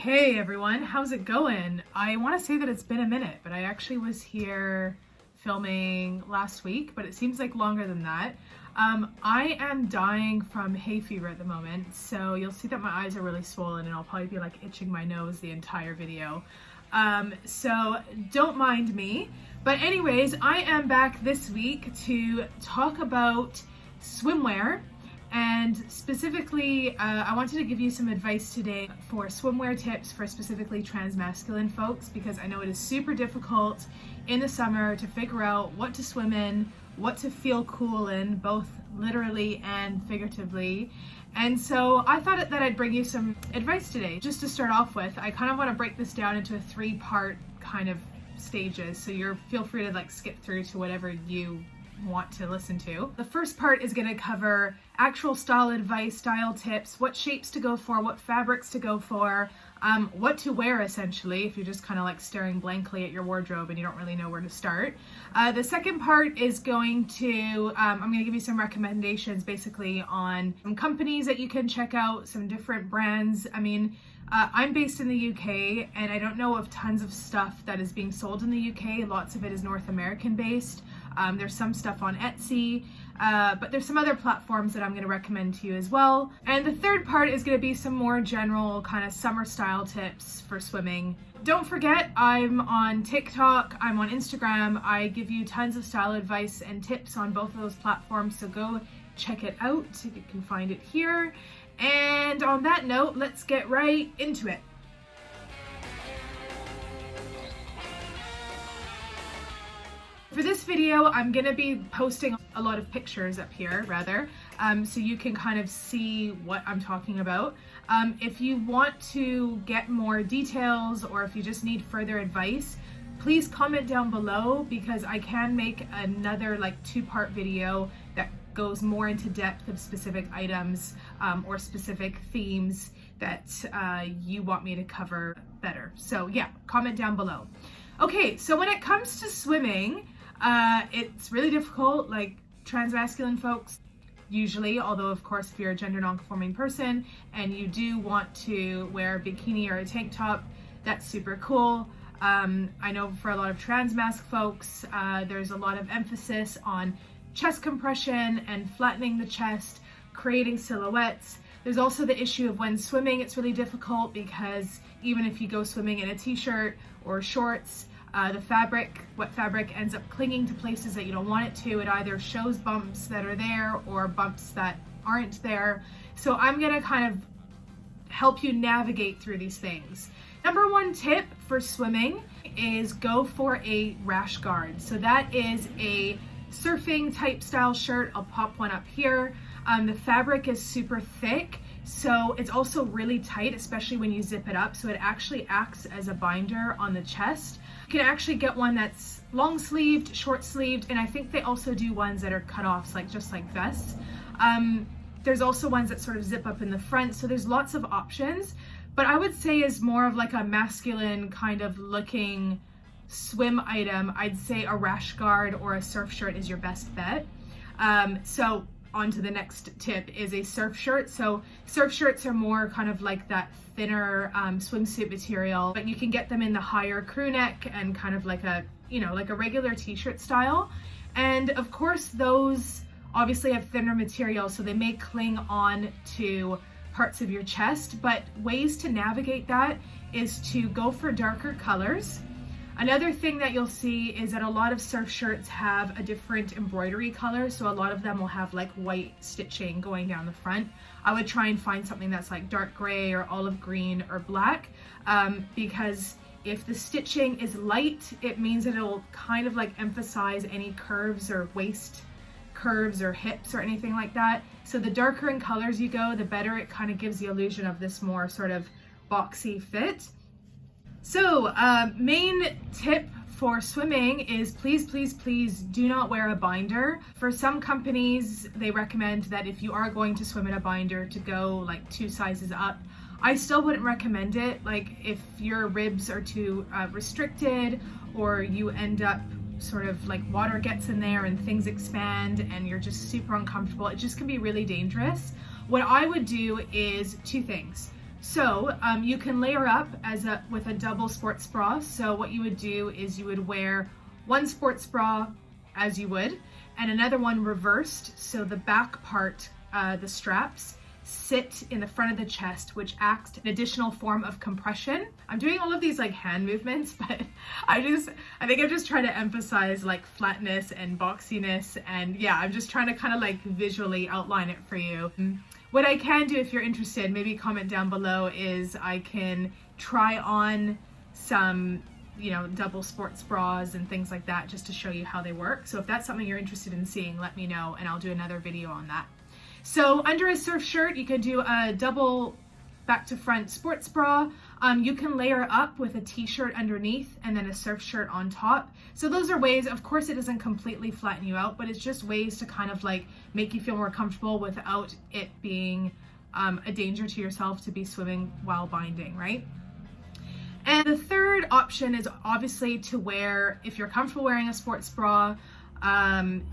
Hey everyone, how's it going? I want to say that it's been a minute, but I actually was here filming last week, but it seems like longer than that. I am dying from hay fever at the moment, so you'll see that my eyes are really swollen and I'll probably be like itching my nose the entire video. So don't mind me. But anyways, I am back this week to talk about swimwear. And specifically, I wanted to give you some advice today for swimwear tips for specifically trans masculine folks, because I know it is super difficult in the summer to figure out what to swim in, what to feel cool in, both literally and figuratively. And so I thought that I'd bring you some advice today. Just to start off with, I kind of want to break this down into a 3-part kind of stages, so feel free to like skip through to whatever you want to listen to. The first part is going to cover actual style advice, style tips, what shapes to go for, what fabrics to go for, what to wear essentially if you're just kind of like staring blankly at your wardrobe and you don't really know where to start. The second part is going to, I'm going to give you some recommendations basically on some companies that you can check out, some different brands. I mean, I'm based in the UK and I don't know of tons of stuff that is being sold in the UK. Lots of it is North American based. There's some stuff on Etsy, but there's some other platforms that I'm going to recommend to you as well. And the third part is going to be some more general kind of summer style tips for swimming. Don't forget, I'm on TikTok, I'm on Instagram. I give you tons of style advice and tips on both of those platforms, so go check it out. You can find it here. And on that note, let's get right into it. For this video, I'm going to be posting a lot of pictures up here, so you can kind of see what I'm talking about. If you want to get more details or if you just need further advice, please comment down below, because I can make another like 2-part video that goes more into depth of specific items or specific themes that you want me to cover better. So yeah, comment down below. Okay, so when it comes to swimming, it's really difficult, like trans masculine folks usually, although of course if you're a gender non-conforming person and you do want to wear a bikini or a tank top, that's super cool. I know for a lot of trans masc folks, there's a lot of emphasis on chest compression and flattening the chest, creating silhouettes. There's also the issue of when swimming, it's really difficult because even if you go swimming in a t-shirt or shorts, the wet fabric ends up clinging to places that you don't want it to. It either shows bumps that are there or bumps that aren't there. So I'm gonna kind of help you navigate through these things. Number 1 tip for swimming is go for a rash guard. So that is a surfing type style shirt. I'll pop one up here. The fabric is super thick, so it's also really tight, especially when you zip it up. So it actually acts as a binder on the chest. You can actually get one that's long sleeved, short sleeved, and I think they also do ones that are cut-offs, like just like vests. There's also ones that sort of zip up in the front, so there's lots of options. But I would say is more of like a masculine kind of looking swim item, I'd say a rash guard or a surf shirt is your best bet. So on to the next tip is a surf shirt. So surf shirts are more kind of like that thinner swimsuit material, but you can get them in the higher crew neck and kind of like a, like a regular t-shirt style. And of course those obviously have thinner material, so they may cling on to parts of your chest, but ways to navigate that is to go for darker colors. Another thing that you'll see is that a lot of surf shirts have a different embroidery color, so a lot of them will have like white stitching going down the front. I would try and find something that's like dark gray or olive green or black, because if the stitching is light, it means that it'll kind of like emphasize any curves or waist curves or hips or anything like that. So the darker in colors you go, the better it kind of gives the illusion of this more sort of boxy fit. So main tip for swimming is please do not wear a binder. For some companies, they recommend that if you are going to swim in a binder to go like 2 sizes up. I still wouldn't recommend it. Like if your ribs are too restricted, or you end up sort of like water gets in there and things expand and you're just super uncomfortable, it just can be really dangerous. What I would do is 2 things. So you can layer up with a double sports bra. So what you would do is you would wear one sports bra as you would, and another one reversed. So the back part, the straps, sit in the front of the chest, which acts an additional form of compression. I'm doing all of these like hand movements, but I think I'm just trying to emphasize like flatness and boxiness, and yeah, I'm just trying to kind of like visually outline it for you. What I can do, if you're interested, maybe comment down below, is I can try on some, you know, double sports bras and things like that, just to show you how they work. So if that's something you're interested in seeing, let me know and I'll do another video on that. So under a surf shirt, you can do a double back to front sports bra. You can layer up with a t-shirt underneath and then a surf shirt on top. So those are ways, of course it doesn't completely flatten you out, but it's just ways to kind of like make you feel more comfortable without it being a danger to yourself to be swimming while binding, right? And the third option is obviously to wear, if you're comfortable wearing a sports bra,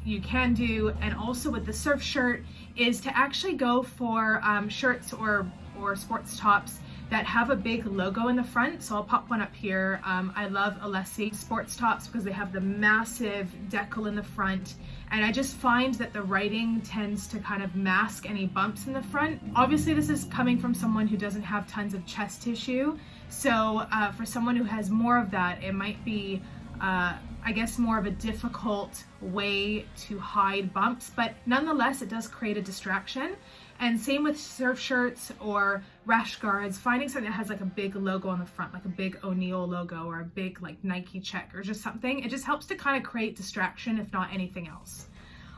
you can do, and also with the surf shirt, is to actually go for shirts or sports tops that have a big logo in the front. So I'll pop one up here. I love Alessi sports tops because they have the massive decal in the front, and I just find that the writing tends to kind of mask any bumps in the front. Obviously this is coming from someone who doesn't have tons of chest tissue, so for someone who has more of that, it might be I guess more of a difficult way to hide bumps, but nonetheless it does create a distraction. And same with surf shirts or rash guards, finding something that has like a big logo on the front, like a big O'Neill logo or a big like Nike check or just something, it just helps to kind of create distraction if not anything else.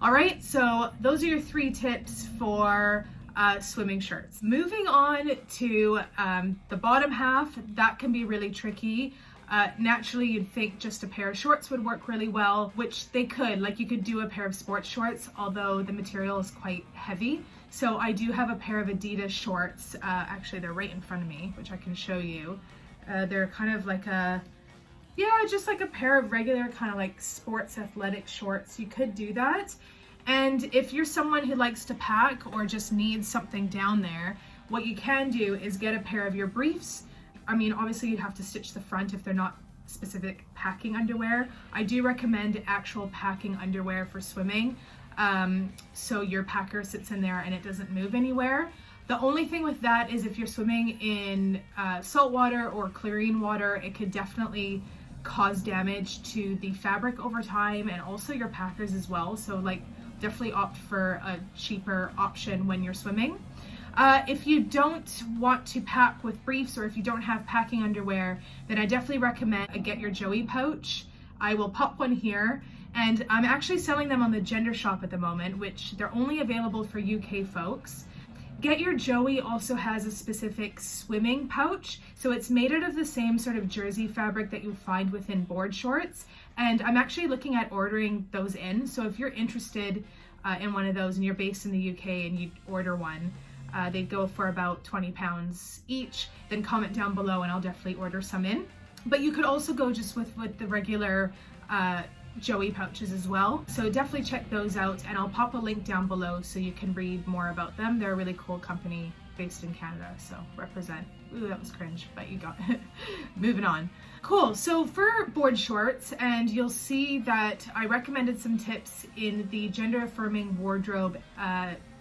All right, so those are your 3 tips for swimming shirts. Moving on to the bottom half, that can be really tricky. Naturally you'd think just a pair of shorts would work really well, which they could. Like you could do a pair of sports shorts, although the material is quite heavy. So I do have a pair of Adidas shorts, actually they're right in front of me, which I can show you. They're kind of like just like a pair of regular kind of like sports athletic shorts. You could do that. And if you're someone who likes to pack or just needs something down there, what you can do is get a pair of your briefs. I mean, obviously you'd have to stitch the front if they're not specific packing underwear. I do recommend actual packing underwear for swimming, so your packer sits in there and it doesn't move anywhere. The only thing with that is if you're swimming in salt water or chlorine water, it could definitely cause damage to the fabric over time and also your packers as well. So like definitely opt for a cheaper option when you're swimming. If you don't want to pack with briefs or if you don't have packing underwear, then I definitely recommend a Get Your Joey pouch. I will pop one here, and I'm actually selling them on the Gender Shop at the moment, which they're only available for UK folks. Get Your Joey also has a specific swimming pouch, so it's made out of the same sort of jersey fabric that you find within board shorts, and I'm actually looking at ordering those in. So if you're interested in one of those and you're based in the UK and you order one, they go for about £20 each. Then comment down below and I'll definitely order some in. But you could also go just with the regular Joey pouches as well. So definitely check those out, and I'll pop a link down below so you can read more about them. They're a really cool company based in Canada, so represent. Ooh, that was cringe, but you got it. Moving on. Cool, so for board shorts, and you'll see that I recommended some tips in the gender affirming wardrobe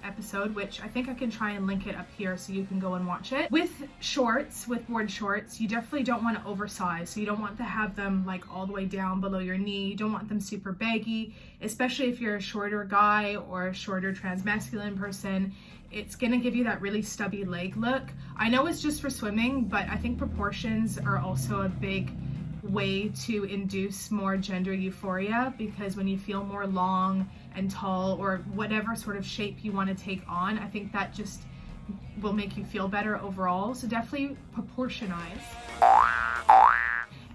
episode, which I think I can try and link it up here so you can go and watch it. With shorts, with board shorts, you definitely don't want to oversize. So you don't want to have them like all the way down below your knee. You don't want them super baggy, especially if you're a shorter guy or a shorter transmasculine person. It's gonna give you that really stubby leg look. I know it's just for swimming, but I think proportions are also a big way to induce more gender euphoria, because when you feel more long and tall or whatever sort of shape you want to take on, I think that just will make you feel better overall. So definitely proportionize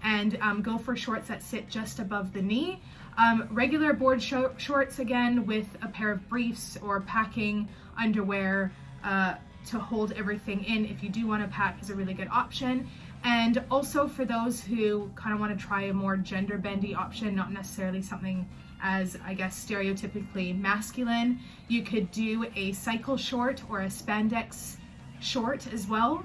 and go for shorts that sit just above the knee. Regular board shorts again with a pair of briefs or packing underwear to hold everything in if you do want to pack is a really good option. And also for those who kind of want to try a more gender bendy option, not necessarily something as, I guess, stereotypically masculine, you could do a cycle short or a spandex short as well.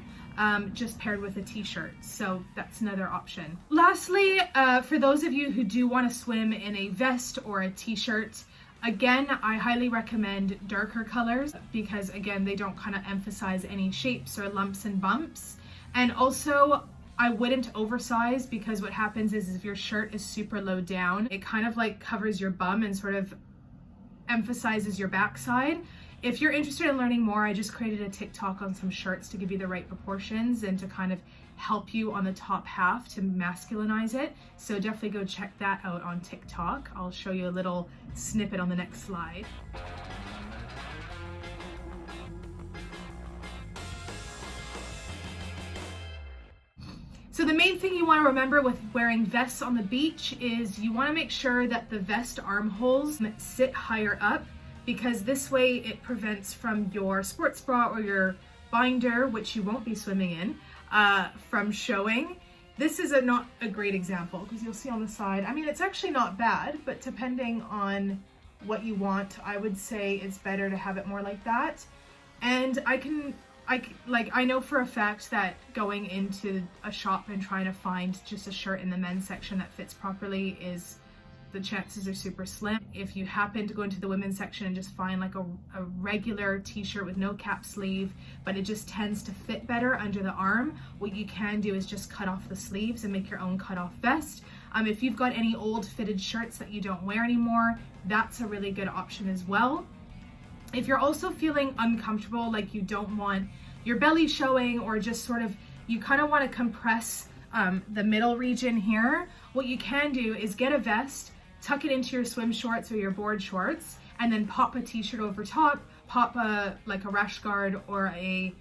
just paired with a t-shirt. So that's another option. Lastly, for those of you who do want to swim in a vest or a t-shirt, again, I highly recommend darker colors because again, they don't kind of emphasize any shapes or lumps and bumps. And also, I wouldn't oversize because what happens is if your shirt is super low down, it kind of like covers your bum and sort of emphasizes your backside. If you're interested in learning more, I just created a TikTok on some shirts to give you the right proportions and to kind of help you on the top half to masculinize it. So definitely go check that out on TikTok. I'll show you a little snippet on the next slide. So the main thing you want to remember with wearing vests on the beach is you want to make sure that the vest armholes sit higher up, because this way it prevents from your sports bra or your binder, which you won't be swimming in, from showing. This is not a great example because you'll see on the side, I mean, it's actually not bad, but depending on what you want, I would say it's better to have it more like that. And I know for a fact that going into a shop and trying to find just a shirt in the men's section that fits properly the chances are super slim. If you happen to go into the women's section and just find like a regular t-shirt with no cap sleeve, but it just tends to fit better under the arm, what you can do is just cut off the sleeves and make your own cut-off vest. If you've got any old fitted shirts that you don't wear anymore, that's a really good option as well. If you're also feeling uncomfortable, like you don't want your belly showing, or just sort of, you kind of want to compress the middle region here, what you can do is get a vest, tuck it into your swim shorts or your board shorts, and then pop a t-shirt over top, pop like a rash guard or a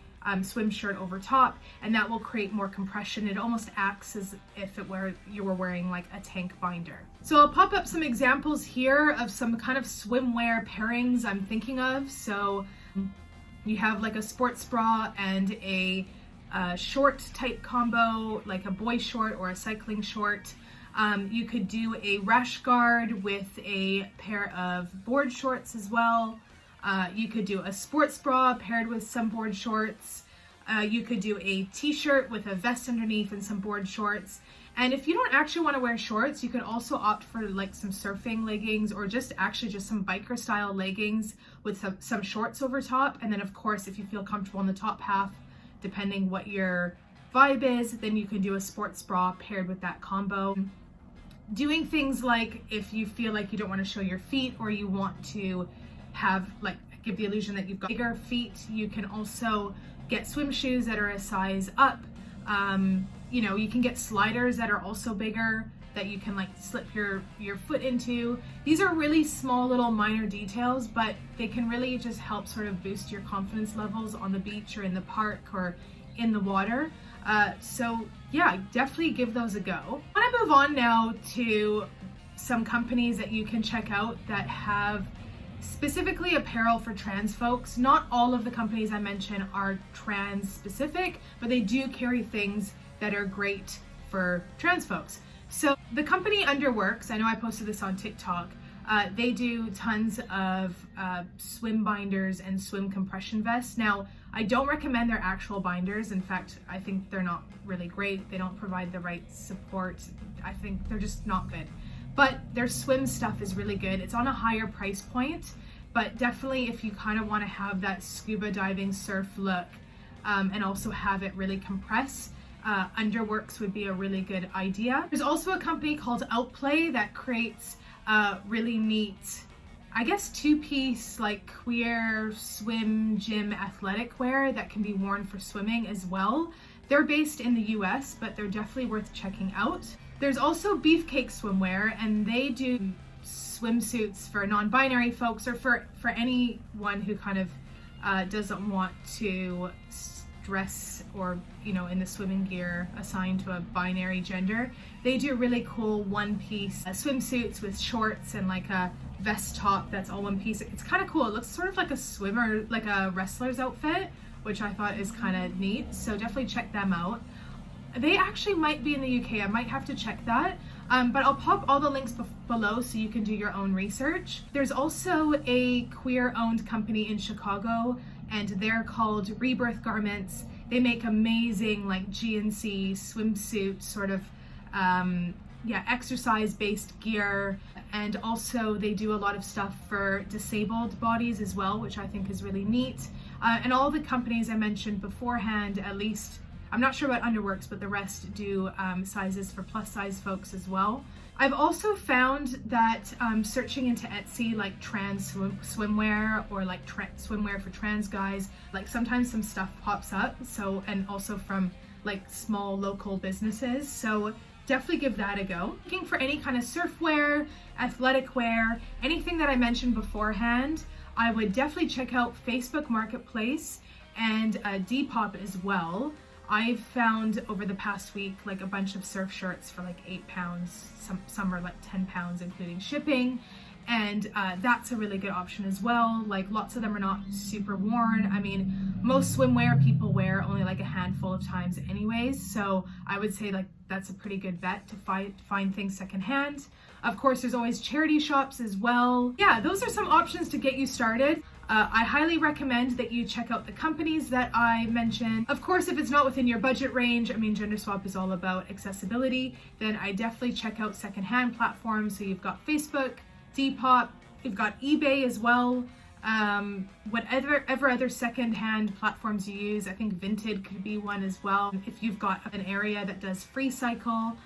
swim shirt over top, and that will create more compression. It almost acts as if you were wearing like a tank binder. So I'll pop up some examples here of some kind of swimwear pairings I'm thinking of. So you have like a sports bra and a short type combo, like a boy short or a cycling short. You could do a rash guard with a pair of board shorts as well. You could do a sports bra paired with some board shorts. You could do a t-shirt with a vest underneath and some board shorts. And if you don't actually want to wear shorts, you could also opt for like some surfing leggings, or just some biker style leggings with some shorts over top. And then of course, if you feel comfortable in the top half, depending what your vibe is, then you can do a sports bra paired with that combo. Doing things like, if you feel like you don't want to show your feet, or you want to have like give the illusion that you've got bigger feet, you can also get swim shoes that are a size up. You know, you can get sliders that are also bigger that you can like slip your foot into. These are really small little minor details, but they can really just help sort of boost your confidence levels on the beach or in the park or in the water. So yeah, definitely give those a go. I want to move on now to some companies that you can check out that have specifically apparel for trans folks. Not all of the companies I mentioned are trans specific, but they do carry things that are great for trans folks. So the company UNDERWORKS, I know I posted this on TikTok, they do tons of swim binders and swim compression vests. Now, I don't recommend their actual binders. In fact, I think they're not really great. They don't provide the right support. I think they're just not good. But their swim stuff is really good. It's on a higher price point, but definitely if you kind of want to have that scuba diving surf look and also have it really compress, UNDERWORKS would be a really good idea. There's also a company called Outplay that creates really neat, I guess, two-piece like queer swim gym athletic wear that can be worn for swimming as well. They're based in the US, but they're definitely worth checking out. There's also BEEFCAKE swimwear, and they do swimsuits for non-binary folks, or for anyone who kind of doesn't want to dress or, you know, in the swimming gear assigned to a binary gender. They do really cool one-piece swimsuits with shorts and like a vest top that's all one piece. It's kind of cool. It looks sort of like a swimmer, like a wrestler's outfit, which I thought is kind of neat. So definitely check them out. They actually might be in the UK. I might have to check that. But I'll pop all the links below so you can do your own research. There's also a queer-owned company in Chicago, and they're called Rebirth Garments, They make amazing like GNC swimsuit sort of exercise-based gear, and also they do a lot of stuff for disabled bodies as well, which I think is really neat. And all the companies I mentioned beforehand, at least, I'm not sure about UNDERWORKS, but the rest do sizes for plus size folks as well. I've also found that searching into Etsy, like trans swimwear or like swimwear for trans guys, like sometimes some stuff pops up. So, and also from like small local businesses. So definitely give that a go. Looking for any kind of surf wear, athletic wear, anything that I mentioned beforehand, I would definitely check out Facebook Marketplace and Depop as well. I've found over the past week like a bunch of surf shirts for like £8. Some are like £10 including shipping, and that's a really good option as well. Like lots of them are not super worn. I mean, most swimwear people wear only like a handful of times anyways, so I would say like that's a pretty good bet to find things secondhand. Of course, there's always charity shops as well. Yeah, those are some options to get you started. I highly recommend that you check out the companies that I mentioned. Of course, if it's not within your budget range, I mean, Gender Swap is all about accessibility, then I definitely check out secondhand platforms. So you've got Facebook, Depop, you've got eBay as well. Whatever other secondhand platforms you use, I think Vinted could be one as well. If you've got an area that does free cycle,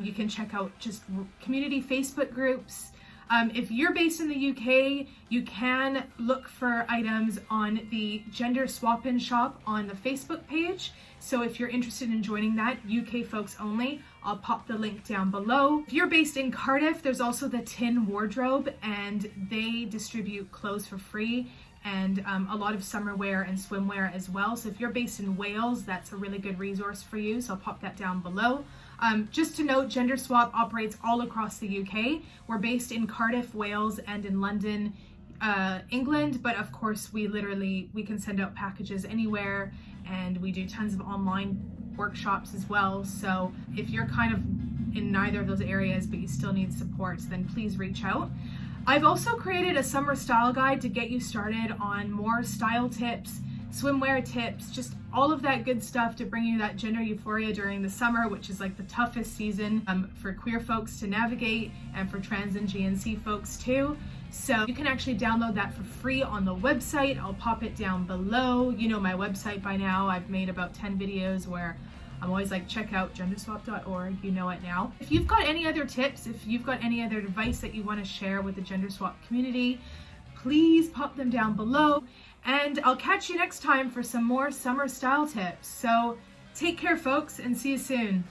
you can check out just community Facebook groups. If you're based in the UK, you can look for items on the Gender Swap-In shop on the Facebook page. So if you're interested in joining that, UK folks only, I'll pop the link down below. If you're based in Cardiff, there's also the Tin Wardrobe, and they distribute clothes for free and a lot of summer wear and swimwear as well. So if you're based in Wales, that's a really good resource for you. So I'll pop that down below. Just to note, Gender Swap operates all across the UK. We're based in Cardiff, Wales, and in London, England, but of course we can send out packages anywhere, and we do tons of online workshops as well. So if you're kind of in neither of those areas but you still need support, then please reach out. I've also created a summer style guide to get you started on more style tips, swimwear tips, just all of that good stuff to bring you that gender euphoria during the summer, which is like the toughest season for queer folks to navigate, and for trans and GNC folks too. So you can actually download that for free on the website. I'll pop it down below. You know my website by now. I've made about 10 videos where I'm always like, check out genderswap.org, you know it now. If you've got any other tips, if you've got any other advice that you want to share with the Gender Swap community, please pop them down below. And I'll catch you next time for some more summer style tips. So take care, folks, and see you soon.